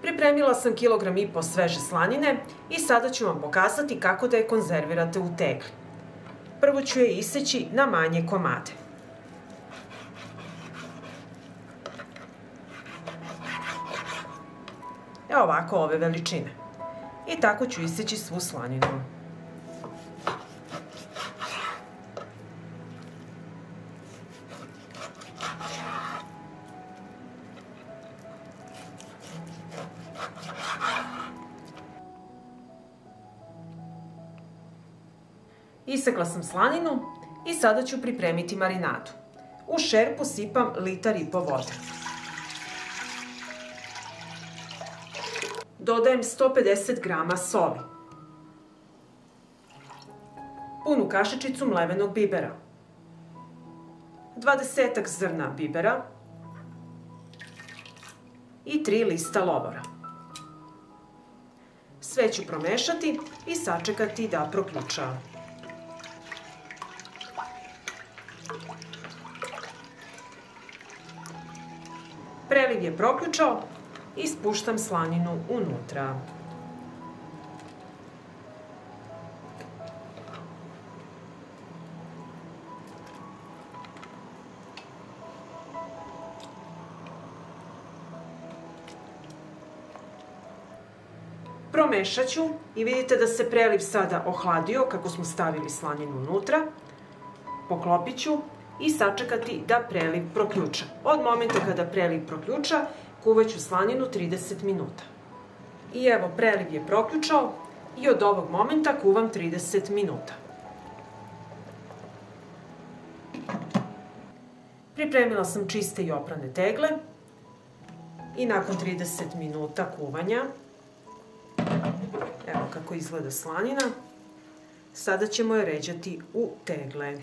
Pripremila sam 1,5 kg sveže slanine i sada ću vam pokazati kako da je konzervirate u tegli. Prvo ću je iseći na manje komade. Evo ovako ove veličine. I tako ću iseći svu slaninu. Isekla sam slaninu i sada ću pripremiti marinadu. U šerpu sipam 1,5 litara vode. Dodajem 150 grama soli, punu kašičicu mlevenog bibera, 20 zrna bibera i 3 lista lovora. Sve ću promešati i sačekati da proključa. Preliv je proključao i spuštam slaninu unutra. Promešat ću i vidite da se preliv sada ohladio kako smo stavili slaninu unutra. Poklopit ću i sačekati da preliv proključa. Od momenta kada preliv proključa, kuvat ću slaninu 30 minuta. I evo, preliv je proključao i od ovog momenta kuvam 30 minuta. Pripremila sam čiste i oprane tegle i nakon 30 minuta kuvanja, evo kako izgleda slanina, sada ćemo je ređati u tegle.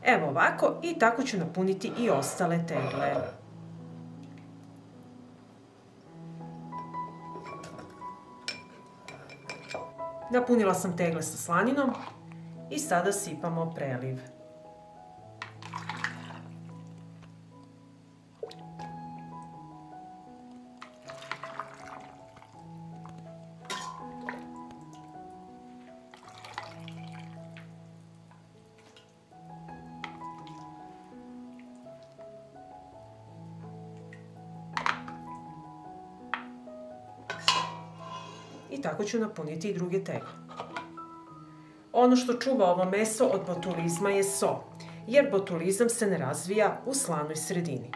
Evo ovako i tako ću napuniti i ostale tegle. Napunila sam tegle sa slaninom i sada sipamo preliv. I tako ću napuniti i druge tegle. Ono što čuva ovo meso od botulizma je so, jer botulizam se ne razvija u slanoj sredini.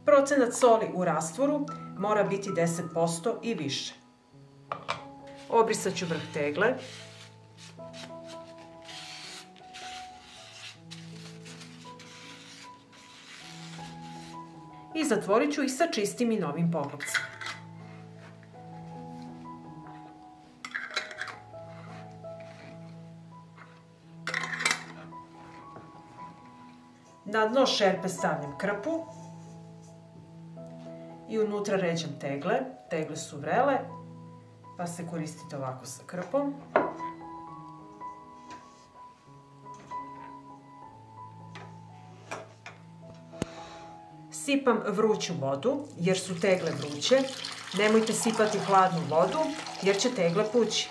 Procenat soli u rastvoru mora biti 10% i više. Obrisat ću vrh tegle. I zatvorit ću ih sa čistim i novim poklopcem. Na dno šerpe stavljam krpu i unutra ređam tegle. Tegle su vrele, pa se koristite ovako sa krpom. Sipam vruću vodu, jer su tegle vruće. Nemojte sipati hladnu vodu, jer će tegle pući.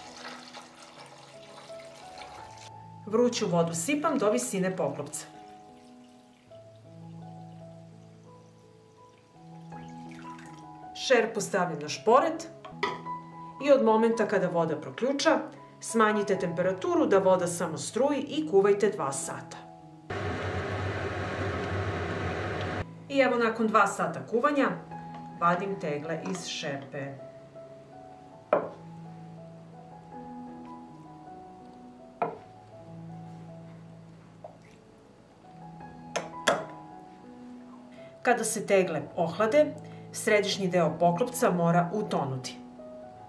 Vruću vodu sipam do visine poklopca. Šerpu stavljam na šporet i od momenta kada voda proključa, smanjite temperaturu da voda samo struji i kuvajte 2 sata. I evo nakon 2 sata kuvanja, vadim tegle iz šerpe. Kada se tegle ohlade, središnji deo poklopca mora utonuti.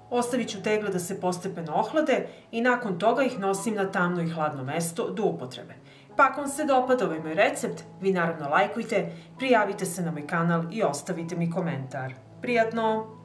Ostavit ću tegle da se postepeno ohlade i nakon toga ih nosim na tamno i hladno mesto do upotrebe. Pa ako vam se dopada ovaj moj recept, vi naravno lajkujte, prijavite se na moj kanal i ostavite mi komentar. Prijatno!